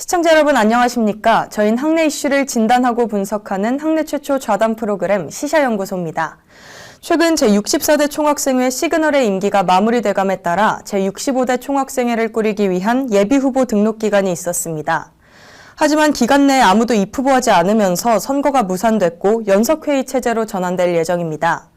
시청자 여러분 안녕하십니까? 저희는 학내 이슈를 진단하고 분석하는 학내 최초 좌담 프로그램 시샤연구소입니다. 최근 제64대 총학생회 시그널의 임기가 마무리돼감에 따라 제65대 총학생회를 꾸리기 위한 예비후보 등록 기간이 있었습니다. 하지만 기간 내에 아무도 입후보하지 않으면서 선거가 무산됐고 연석회의 체제로 전환될 예정입니다.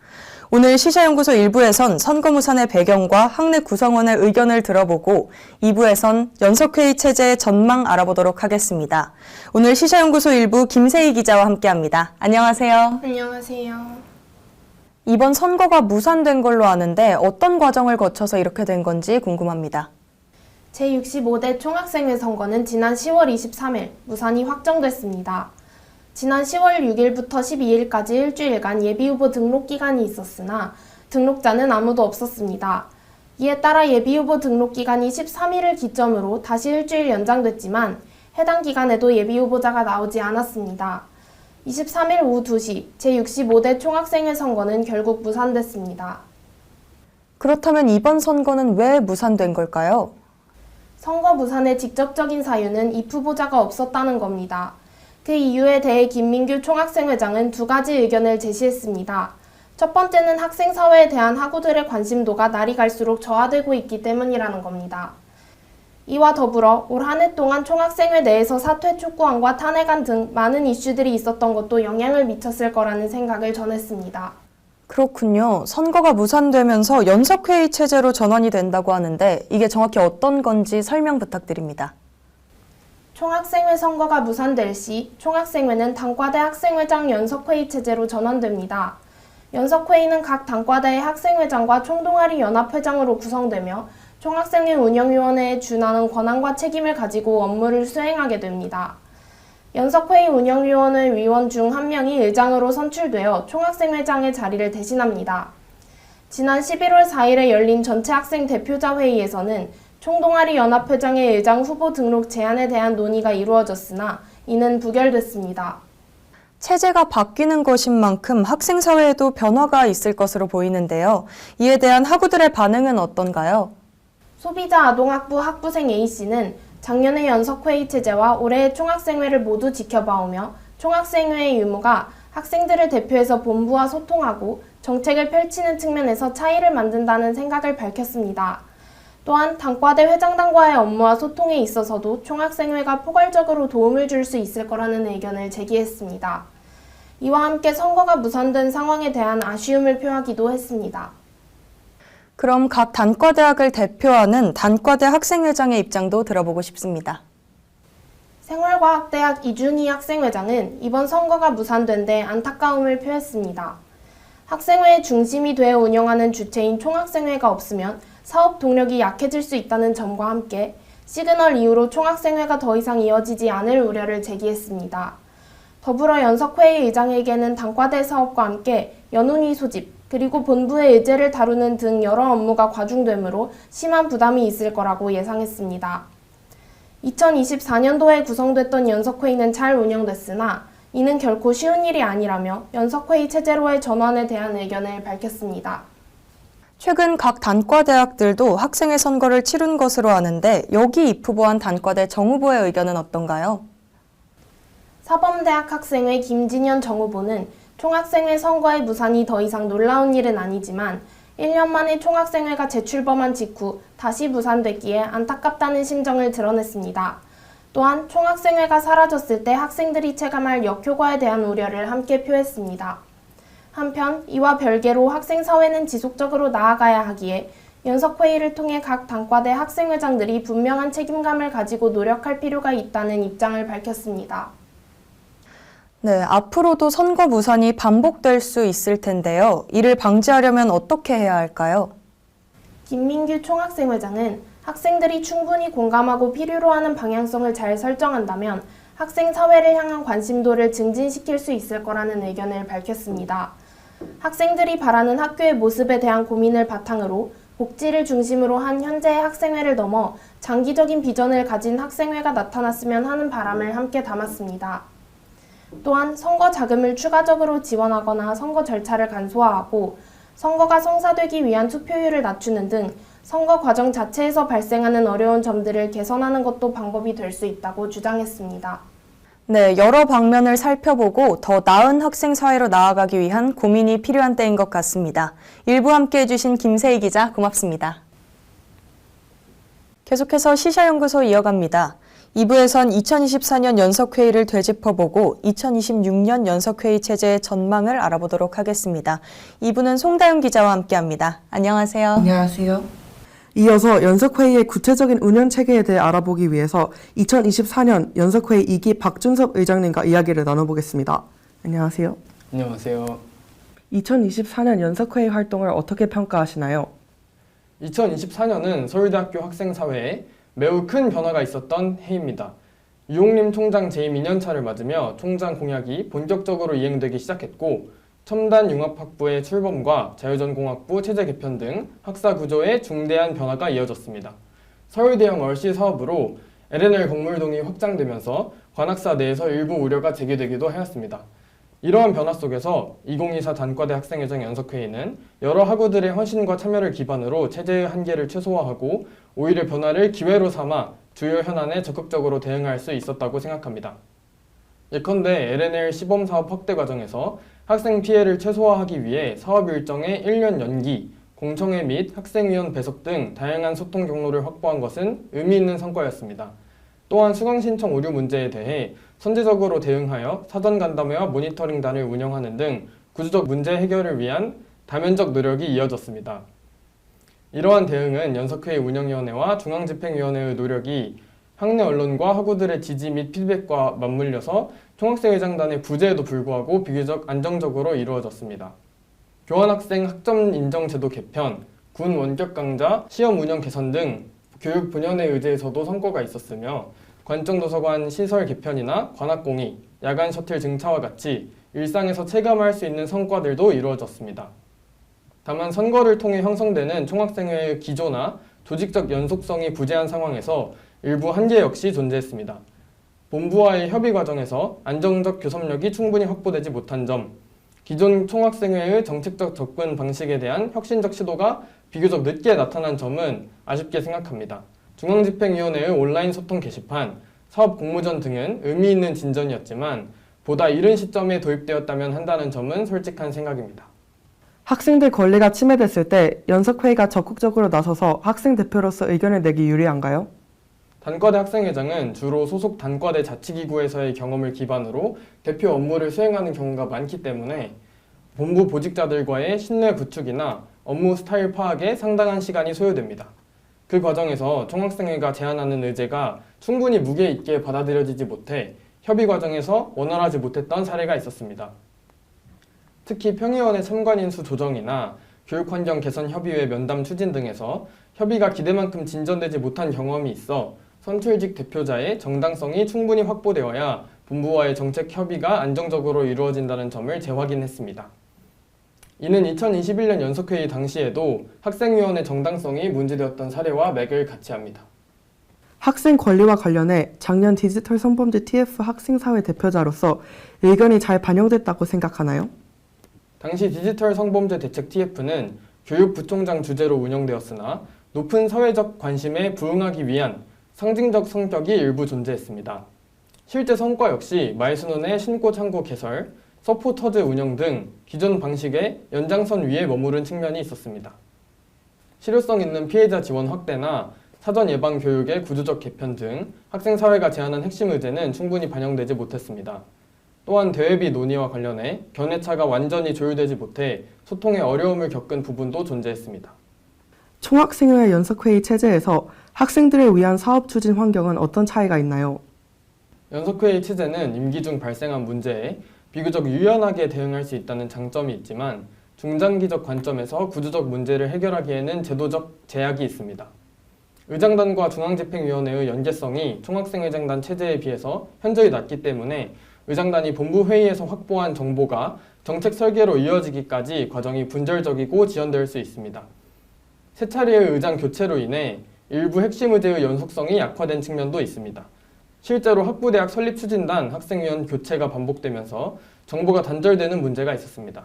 오늘 시샤연구소 1부에선 선거 무산의 배경과 학내 구성원의 의견을 들어보고 2부에선 연석회의 체제의 전망 알아보도록 하겠습니다. 오늘 시샤연구소 1부 김세희 기자와 함께합니다. 안녕하세요. 안녕하세요. 이번 선거가 무산된 걸로 아는데 어떤 과정을 거쳐서 이렇게 된 건지 궁금합니다. 제65대 총학생회 선거는 지난 10월 23일 무산이 확정됐습니다. 지난 10월 6일부터 12일까지 일주일간 예비후보 등록 기간이 있었으나 등록자는 아무도 없었습니다. 이에 따라 예비후보 등록 기간이 13일을 기점으로 다시 일주일 연장됐지만 해당 기간에도 예비후보자가 나오지 않았습니다. 23일 오후 2시 제65대 총학생회 선거는 결국 무산됐습니다. 그렇다면 이번 선거는 왜 무산된 걸까요? 선거 무산의 직접적인 사유는 입후보자가 없었다는 겁니다. 그 이유에 대해 김민규 총학생회장은 두 가지 의견을 제시했습니다. 첫 번째는 학생사회에 대한 학우들의 관심도가 날이 갈수록 저하되고 있기 때문이라는 겁니다. 이와 더불어 올 한 해 동안 총학생회 내에서 사퇴 촉구안과 탄핵안 등 많은 이슈들이 있었던 것도 영향을 미쳤을 거라는 생각을 전했습니다. 그렇군요. 선거가 무산되면서 연석회의 체제로 전환이 된다고 하는데 이게 정확히 어떤 건지 설명 부탁드립니다. 총학생회 선거가 무산될 시 총학생회는 단과대 학생회장 연석회의 체제로 전환됩니다. 연석회의는 각 단과대의 학생회장과 총동아리 연합회장으로 구성되며 총학생회 운영위원회에 준하는 권한과 책임을 가지고 업무를 수행하게 됩니다. 연석회의 운영위원회 위원 중 한 명이 의장으로 선출되어 총학생회장의 자리를 대신합니다. 지난 11월 4일에 열린 전체 학생 대표자 회의에서는 총동아리 연합회장의 의장 후보 등록 제안에 대한 논의가 이루어졌으나 이는 부결됐습니다. 체제가 바뀌는 것인 만큼 학생사회에도 변화가 있을 것으로 보이는데요. 이에 대한 학우들의 반응은 어떤가요? 소비자아동학부 학부생 A씨는 작년의 연석회의 체제와 올해의 총학생회를 모두 지켜봐오며 총학생회의 유무가 학생들을 대표해서 본부와 소통하고 정책을 펼치는 측면에서 차이를 만든다는 생각을 밝혔습니다. 또한 단과대 회장단과의 업무와 소통에 있어서도 총학생회가 포괄적으로 도움을 줄 수 있을 거라는 의견을 제기했습니다. 이와 함께 선거가 무산된 상황에 대한 아쉬움을 표하기도 했습니다. 그럼 각 단과대학을 대표하는 단과대 학생회장의 입장도 들어보고 싶습니다. 생활과학대학 이준희 학생회장은 이번 선거가 무산된 데 안타까움을 표했습니다. 학생회의 중심이 되어 운영하는 주체인 총학생회가 없으면 사업 동력이 약해질 수 있다는 점과 함께 시그널 이후로 총학생회가 더 이상 이어지지 않을 우려를 제기했습니다. 더불어 연석회의 의장에게는 단과대 사업과 함께 연운위 소집, 그리고 본부의 의제를 다루는 등 여러 업무가 과중되므로 심한 부담이 있을 거라고 예상했습니다. 2024년도에 구성됐던 연석회의는 잘 운영됐으나 이는 결코 쉬운 일이 아니라며 연석회의 체제로의 전환에 대한 의견을 밝혔습니다. 최근 각 단과대학들도 학생회 선거를 치른 것으로 아는데 여기 입후보한 단과대 정후보의 의견은 어떤가요? 사범대학 학생회 김진현 정후보는 총학생회 선거의 무산이 더 이상 놀라운 일은 아니지만 1년 만에 총학생회가 재출범한 직후 다시 무산됐기에 안타깝다는 심정을 드러냈습니다. 또한 총학생회가 사라졌을 때 학생들이 체감할 역효과에 대한 우려를 함께 표했습니다. 한편 이와 별개로 학생사회는 지속적으로 나아가야 하기에 연석회의를 통해 각 단과대 학생회장들이 분명한 책임감을 가지고 노력할 필요가 있다는 입장을 밝혔습니다. 네, 앞으로도 선거 무산이 반복될 수 있을 텐데요. 이를 방지하려면 어떻게 해야 할까요? 김민규 총학생회장은 학생들이 충분히 공감하고 필요로 하는 방향성을 잘 설정한다면 학생사회를 향한 관심도를 증진시킬 수 있을 거라는 의견을 밝혔습니다. 학생들이 바라는 학교의 모습에 대한 고민을 바탕으로 복지를 중심으로 한 현재의 학생회를 넘어 장기적인 비전을 가진 학생회가 나타났으면 하는 바람을 함께 담았습니다. 또한 선거 자금을 추가적으로 지원하거나 선거 절차를 간소화하고 선거가 성사되기 위한 투표율을 낮추는 등 선거 과정 자체에서 발생하는 어려운 점들을 개선하는 것도 방법이 될 수 있다고 주장했습니다. 네, 여러 방면을 살펴보고 더 나은 학생 사회로 나아가기 위한 고민이 필요한 때인 것 같습니다. 일부 함께 해주신 김세희 기자 고맙습니다. 계속해서 시사연구소 이어갑니다. 2부에선 2024년 연석회의를 되짚어보고 2026년 연석회의 체제의 전망을 알아보도록 하겠습니다. 2부는 송다윤 기자와 함께합니다. 안녕하세요. 안녕하세요. 이어서 연석회의의 구체적인 운영 체계에 대해 알아보기 위해서 2024년 연석회의 2기 박준섭 의장님과 이야기를 나눠보겠습니다. 안녕하세요. 안녕하세요. 2024년 연석회의 활동을 어떻게 평가하시나요? 2024년은 서울대학교 학생사회에 매우 큰 변화가 있었던 해입니다. 유홍림 총장 재임 2년차를 맞으며 총장 공약이 본격적으로 이행되기 시작했고 첨단 융합학부의 출범과 자유전공학부 체제 개편 등 학사 구조에 중대한 변화가 이어졌습니다. 서울대형 얼씨 사업으로 LNL 건물동이 확장되면서 관학사 내에서 일부 우려가 제기되기도 하였습니다. 이러한 변화 속에서 2024 단과대 학생회장 연석회의는 여러 학우들의 헌신과 참여를 기반으로 체제의 한계를 최소화하고 오히려 변화를 기회로 삼아 주요 현안에 적극적으로 대응할 수 있었다고 생각합니다. 예컨대 LNL 시범 사업 확대 과정에서 학생 피해를 최소화하기 위해 사업 일정의 1년 연기, 공청회 및 학생위원 배석 등 다양한 소통 경로를 확보한 것은 의미 있는 성과였습니다. 또한 수강 신청 오류 문제에 대해 선제적으로 대응하여 사전 간담회와 모니터링단을 운영하는 등 구조적 문제 해결을 위한 다면적 노력이 이어졌습니다. 이러한 대응은 연석회의 운영위원회와 중앙집행위원회의 노력이 학내 언론과 학우들의 지지 및 피드백과 맞물려서 총학생회장단의 부재에도 불구하고 비교적 안정적으로 이루어졌습니다. 교환학생 학점 인정 제도 개편, 군 원격 강좌, 시험 운영 개선 등 교육 본연의 의제에서도 성과가 있었으며 관정도서관 시설 개편이나 관악공익, 야간 셔틀 증차와 같이 일상에서 체감할 수 있는 성과들도 이루어졌습니다. 다만 선거를 통해 형성되는 총학생회의 기조나 조직적 연속성이 부재한 상황에서 일부 한계 역시 존재했습니다. 본부와의 협의 과정에서 안정적 교섭력이 충분히 확보되지 못한 점, 기존 총학생회의 정책적 접근 방식에 대한 혁신적 시도가 비교적 늦게 나타난 점은 아쉽게 생각합니다. 중앙집행위원회의 온라인 소통 게시판, 사업 공모전 등은 의미 있는 진전이었지만 보다 이른 시점에 도입되었다면 한다는 점은 솔직한 생각입니다. 학생들 권리가 침해됐을 때 연석회의가 적극적으로 나서서 학생 대표로서 의견을 내기 유리한가요? 단과대 학생회장은 주로 소속 단과대 자치기구에서의 경험을 기반으로 대표 업무를 수행하는 경우가 많기 때문에 본부 보직자들과의 신뢰 구축이나 업무 스타일 파악에 상당한 시간이 소요됩니다. 그 과정에서 총학생회가 제안하는 의제가 충분히 무게 있게 받아들여지지 못해 협의 과정에서 원활하지 못했던 사례가 있었습니다. 특히 평의원의 참관 인수 조정이나 교육환경 개선 협의회 면담 추진 등에서 협의가 기대만큼 진전되지 못한 경험이 있어 선출직 대표자의 정당성이 충분히 확보되어야 본부와의 정책 협의가 안정적으로 이루어진다는 점을 재확인했습니다. 이는 2021년 연석회의 당시에도 학생위원회 정당성이 문제되었던 사례와 맥을 같이 합니다. 학생 권리와 관련해 작년 디지털 성범죄 TF 학생사회 대표자로서 의견이 잘 반영됐다고 생각하나요? 당시 디지털 성범죄 대책 TF는 교육부총장 주재로 운영되었으나 높은 사회적 관심에 부응하기 위한 상징적 성격이 일부 존재했습니다. 실제 성과 역시 마이스논의 신고 창구 개설, 서포터즈 운영 등 기존 방식의 연장선 위에 머무른 측면이 있었습니다. 실효성 있는 피해자 지원 확대나 사전 예방 교육의 구조적 개편 등 학생사회가 제안한 핵심 의제는 충분히 반영되지 못했습니다. 또한 대외비 논의와 관련해 견해차가 완전히 조율되지 못해 소통에 어려움을 겪은 부분도 존재했습니다. 총학생회 연석회의 체제에서 학생들을 위한 사업 추진 환경은 어떤 차이가 있나요? 연석회의 체제는 임기 중 발생한 문제에 비교적 유연하게 대응할 수 있다는 장점이 있지만 중장기적 관점에서 구조적 문제를 해결하기에는 제도적 제약이 있습니다. 의장단과 중앙집행위원회의 연계성이 총학생회장단 체제에 비해서 현저히 낮기 때문에 의장단이 본부 회의에서 확보한 정보가 정책 설계로 이어지기까지 과정이 분절적이고 지연될 수 있습니다. 세 차례의 의장 교체로 인해 일부 핵심 의제의 연속성이 약화된 측면도 있습니다. 실제로 학부대학 설립추진단 학생위원 교체가 반복되면서 정보가 단절되는 문제가 있었습니다.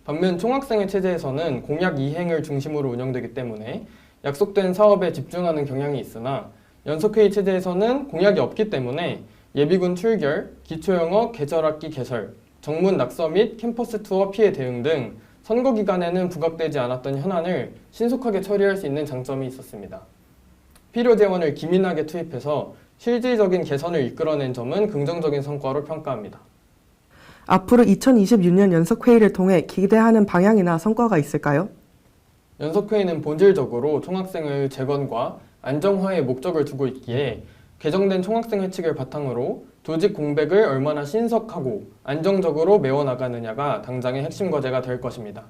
반면 총학생회 체제에서는 공약 이행을 중심으로 운영되기 때문에 약속된 사업에 집중하는 경향이 있으나 연석회의 체제에서는 공약이 없기 때문에 예비군 출결, 기초영어 계절학기 개설, 정문 낙서 및 캠퍼스 투어 피해 대응 등 선거 기간에는 부각되지 않았던 현안을 신속하게 처리할 수 있는 장점이 있었습니다. 필요 재원을 기민하게 투입해서 실질적인 개선을 이끌어낸 점은 긍정적인 성과로 평가합니다. 앞으로 2026년 연석회의를 통해 기대하는 방향이나 성과가 있을까요? 연석회의는 본질적으로 총학생회의 재건과 안정화의 목적을 두고 있기에 개정된 총학생회칙을 바탕으로 조직 공백을 얼마나 신속하고 안정적으로 메워나가느냐가 당장의 핵심 과제가 될 것입니다.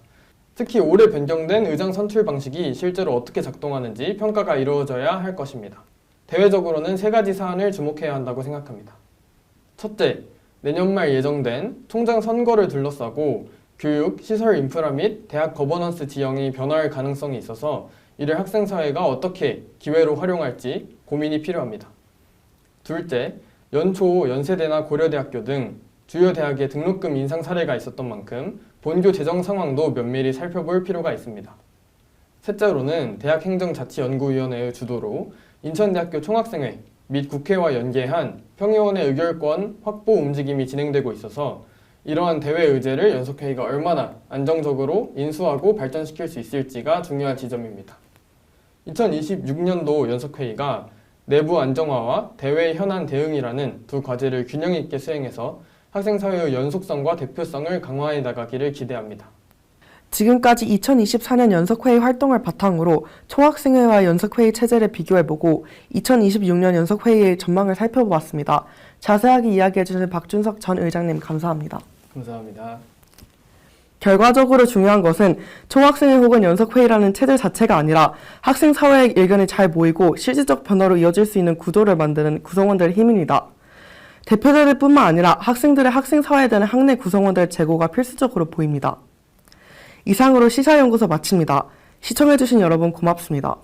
특히 올해 변경된 의장 선출 방식이 실제로 어떻게 작동하는지 평가가 이루어져야 할 것입니다. 대외적으로는 3가지 사안을 주목해야 한다고 생각합니다. 첫째, 내년 말 예정된 총장 선거를 둘러싸고 교육, 시설 인프라 및 대학 거버넌스 지형이 변화할 가능성이 있어서 이를 학생사회가 어떻게 기회로 활용할지 고민이 필요합니다. 둘째, 연초 연세대나 고려대학교 등 주요 대학의 등록금 인상 사례가 있었던 만큼 본교 재정 상황도 면밀히 살펴볼 필요가 있습니다. 셋째로는 대학행정자치연구위원회의 주도로 인천대학교 총학생회 및 국회와 연계한 평의원의 의결권 확보 움직임이 진행되고 있어서 이러한 대외 의제를 연석회의가 얼마나 안정적으로 인수하고 발전시킬 수 있을지가 중요한 지점입니다. 2026년도 연석회의가 내부 안정화와 대외 현안 대응이라는 두 과제를 균형 있게 수행해서 학생사회의 연속성과 대표성을 강화해 나가기를 기대합니다. 지금까지 2024년 연석회의 활동을 바탕으로 총학생회와 연석회의 체제를 비교해보고 2026년 연석회의의 전망을 살펴보았습니다. 자세하게 이야기해주신 박준석 전 의장님 감사합니다. 감사합니다. 결과적으로 중요한 것은 총학생회 혹은 연석회의라는 체제 자체가 아니라 학생사회의 의견이 잘 모이고 실질적 변화로 이어질 수 있는 구조를 만드는 구성원들의 힘입니다. 대표자들 뿐만 아니라 학생들의 학생사회에 대한 학내 구성원들의 제고가 필수적으로 보입니다. 이상으로 시사연구소 마칩니다. 시청해주신 여러분 고맙습니다.